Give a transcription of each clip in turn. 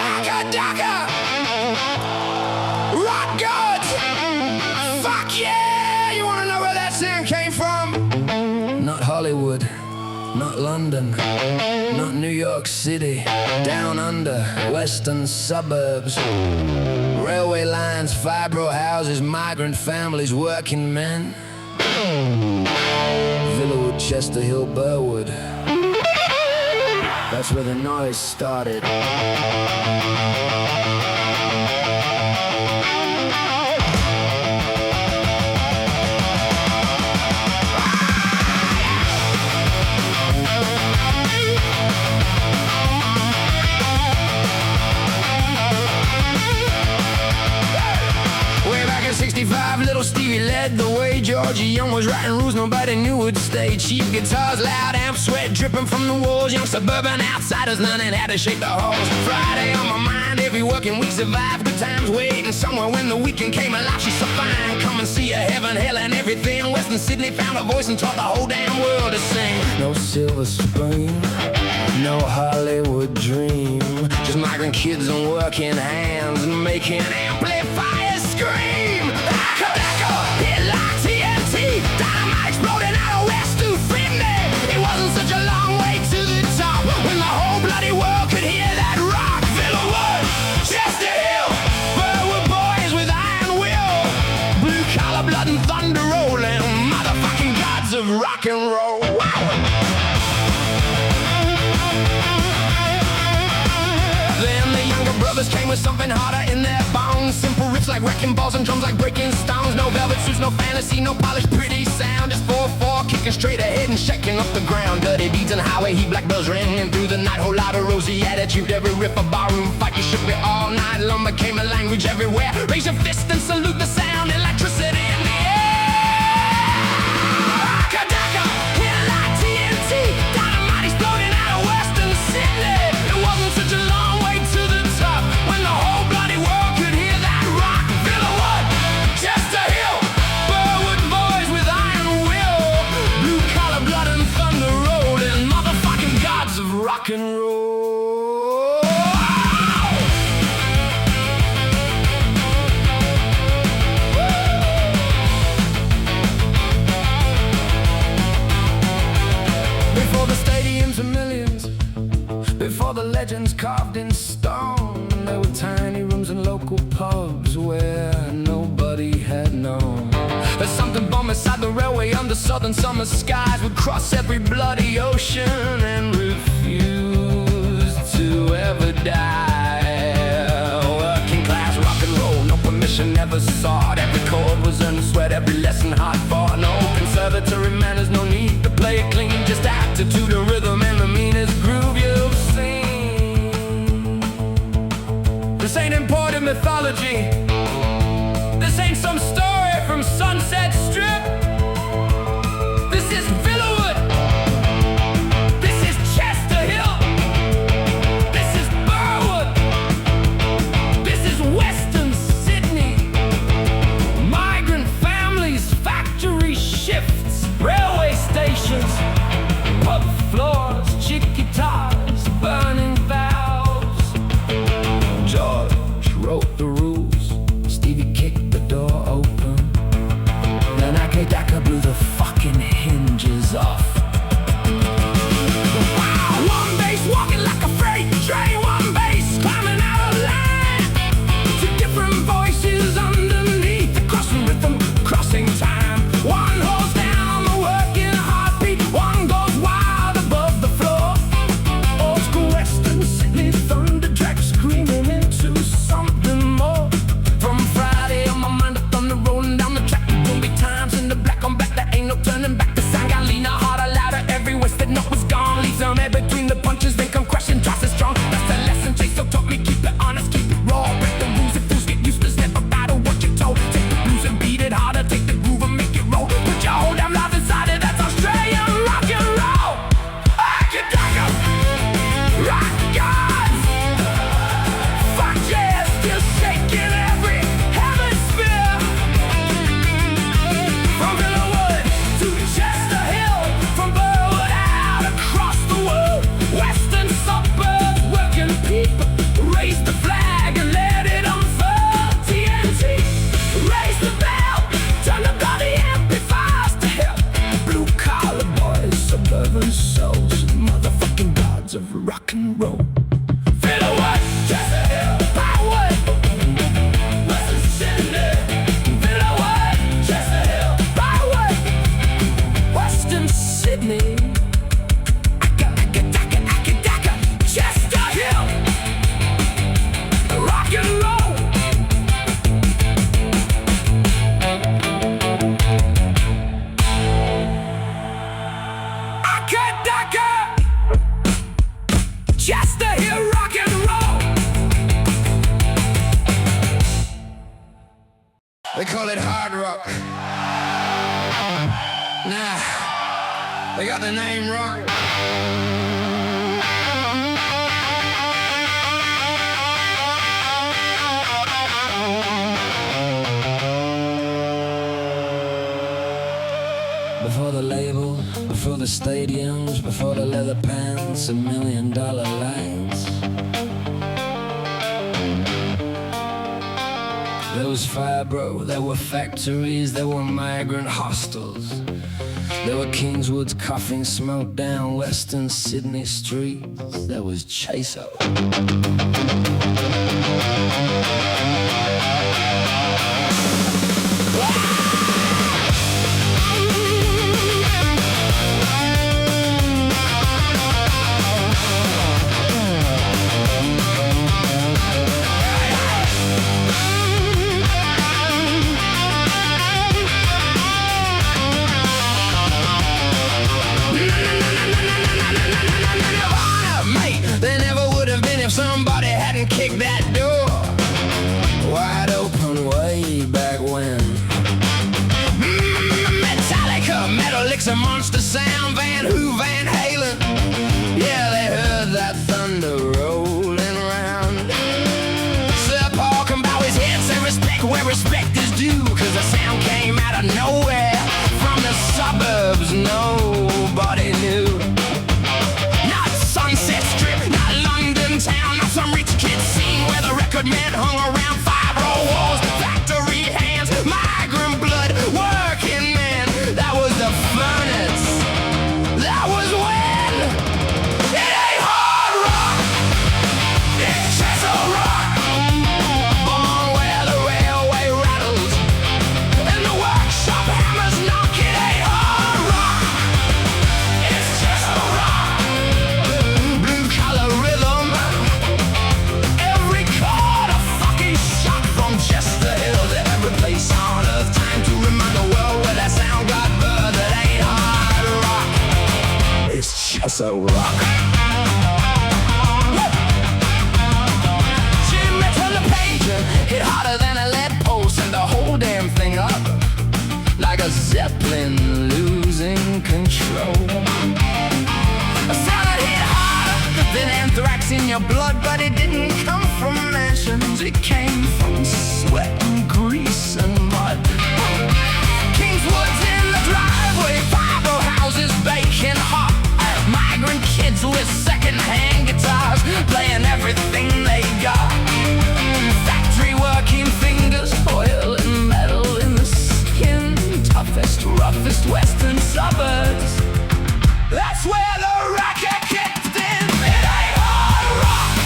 Akadaka, rock gods. Fuck yeah! You wanna know where that sound came from? Not Hollywood, not London, not New York City. Down under, western suburbs. Railway lines, fibro houses, migrant families, working men. Villawood, Chester Hill, Burwood. That's where the noise started. Way back in '65, little Stevie led the way. Georgie Young was writing rules nobody knew would stay. Cheap guitars, loud amps, sweat dripping from the walls. Young suburban outsiders learning how to shake the halls. Friday on my mind, every working week survived. Good times waiting somewhere when the weekend came alive. She's so fine, come and see her, heaven, hell and everything. Western Sydney found a voice and taught the whole damn world to sing. No silver spoon, no Hollywood dream. Just migrant kids and working hands and making amplifiers scream. Akadaka, hit like TNT, dynamite exploding out of West 250. It wasn't such a long way to the top when the whole bloody world could hear that rock. Villawood, Chester Hill, Burwood boys with iron will, blue collar blood and thunder rolling, motherfucking gods of rock and roll. Wow. Then the younger brothers came with something harder in their bones. Simple riffs like wrecking balls and drums like breaking stones. No velvet suits, no fantasy, no polished pretty sound. Just 4/4 kicking straight ahead and shaking up the ground. Dirty beats and highway heat, black bells ringing through the night. Whole lot of rosy attitude, every riff a barroom fight. You shook me all night long, became a language everywhere. Raise your fist and salute the sound, electricity in the air. Akadaka, hit like TNT, dynamite exploding out of Western Sydney. It wasn't such a long way to the top when the whole bloody world could hear that rock. Villawood, Chester Hill, Burwood boys with iron will, blue collar blood and thunder rolling, motherfucking gods of rock and roll. Before the stadiums of millions, before the legends carved in stone, there were tiny rooms and local pubs where nobody had known. There's something born beside the railway under southern summer skies, would cross every bloody ocean and refuse to ever die. Working class rock and roll, no permission, never sought. Every chord was earned sweat, every lesson hard fought. No conservatory manners, no need to play it clean. Just aptitude, a rhythm, and the meanest groove you've seen. This ain't imported mythology. This ain't some story from Sunset Strip. This is Villawood. This is Chester Hill. This is Burwood. This is Western Sydney. Migrant families, factory shifts, railway stations, pub floors, chick guitars, burning valves. George wrote the rules, just to hear rock and roll. They call it hard rock. Nah, they got the name wrong. Before the label, before the stadiums, before the leather pants and $1 million lights, there was fibro, there were factories, there were migrant hostels, there were Kingswood's coughing smoke down Western Sydney streets, there was Cheso. If somebody hadn't kicked that door wide open way back when. Metallica, Metal licks a monster sound. Van Halen, yeah, they heard that thunder rolling around. Sir Paul can bow his head, say respect where respect is due, cause the sound came out of nowhere, from the suburbs nobody knew. Not Sunset Strip, not London town, not some rich kid scene where the record men hung around fibro walls, factory hands, migrant blood, working men. That was the furnace. That was when it ain't hard rock, it's Cheso rock. Born where the railway rattles and the workshop hammers knock. It ain't hard rock, it's Cheso rock. Blue collar rhythm, every chord a fucking shot from Chester Hill to every place on earth. Time to remind the world where that sound got birthed. It ain't hard rock, it's Cheso rock. Jimmy to the pager, hit harder than a lead post, and the whole damn thing up like a zeppelin losing control. A sound that hit harder than anthrax in your blood, but it didn't come from mansions, it came from sweat and grease and mud. Kingswood's in the driveway, fibro houses baking hot, migrant kids with second-hand guitars playing everything they got. Factory working fingers, oil and metal in the skin, toughest, roughest western suburbs. That's where the racket kicked in. It ain't hard rock,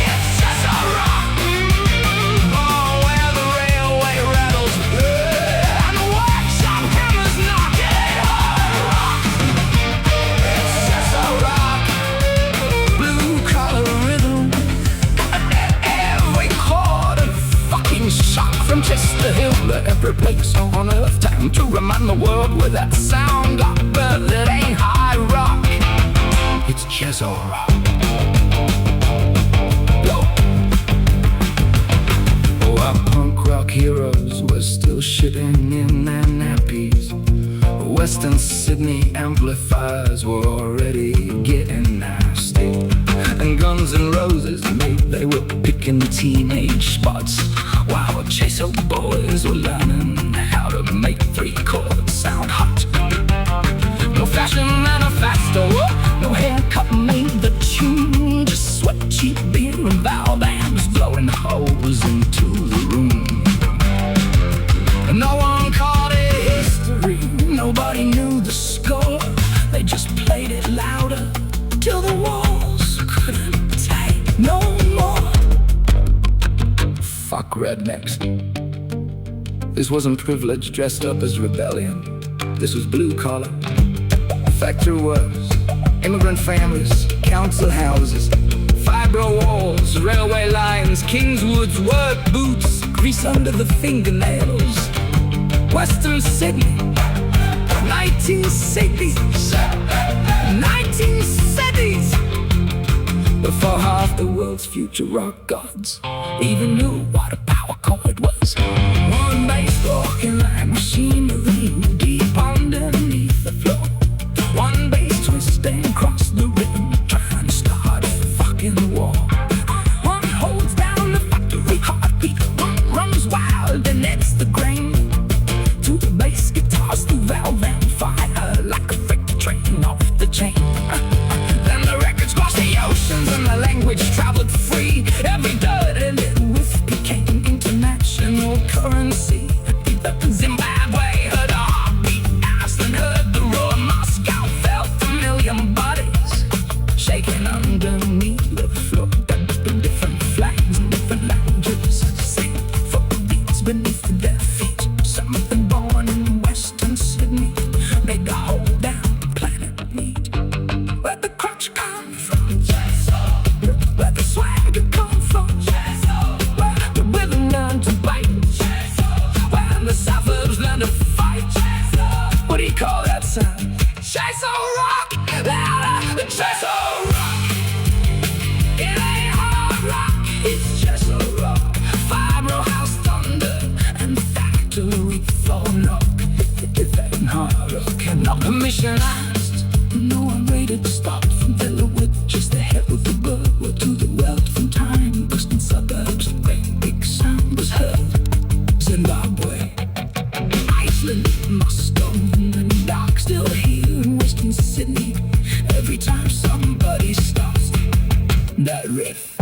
it's just a rock. Born where the railway rattles and the workshop hammers knock. It ain't hard rock, it's just a rock. Blue collar rhythm, every chord a fucking shock from Chester Hill to every place on earth. Time to remind the world where that sound got birthed. It ain't high rock, it's Cheso rock. Oh, our punk rock heroes were still shitting in their nappies. Western Sydney amplifiers were already getting nasty, and Guns N' Roses, mate, they were picking teenage spots, while the Cheso boys were learning how to make 3 chords sound hot. No fashion manifesto, no haircut made the tune, just sweat, cheap beer and valve amps blowing holes into the room. No one called it history, nobody knew the score, they just played it louder till the walls couldn't take no more. Fuck rednecks. This wasn't privilege dressed up as rebellion. This was blue collar, factory workers, immigrant families, council houses, fibro walls, railway lines, Kingswood's work boots, grease under the fingernails. Western Sydney, 1960s, 1970s. The world's future rock gods even knew what a power chord was. One bass walking like machinery, deep underneath the floor. One bass twisting across the rhythm, trying to start a fucking war. One holds down the factory heartbeat, one runs wild and it's the grain. To the bass guitars, the valve and fire, like a freight train off the chain. Then the records crossed the oceans and the language traveled free. Every dirty little whiff became international currency. Zimbabwe heard a heartbeat, Iceland heard the roar, Moscow felt a million bodies shaking underneath the floor. Different flags and different languages, sing for the beats beneath their feet. Something born in Western Sydney made the whole damn planet meet. Where'd the crutch come from? Cheso. Where'd the swagger come from? Cheso. Where the rhythm learned to bite? Cheso. Where the suburbs learned to fight? Cheso. What do you call that sound? Cheso rock! Louder! Cheso rock! It ain't hard rock, it's Cheso rock. Fibro house thunder and factory floor knock. It ain't hard rock and not permission asked. No one rated stopped from Villawood, just ahead of the Burwood to the wealth from time. Busting suburbs, a great big sound was heard. Zimbabwe, Iceland, Moscow, and dark still here in Western Sydney. Every time somebody stops that riff,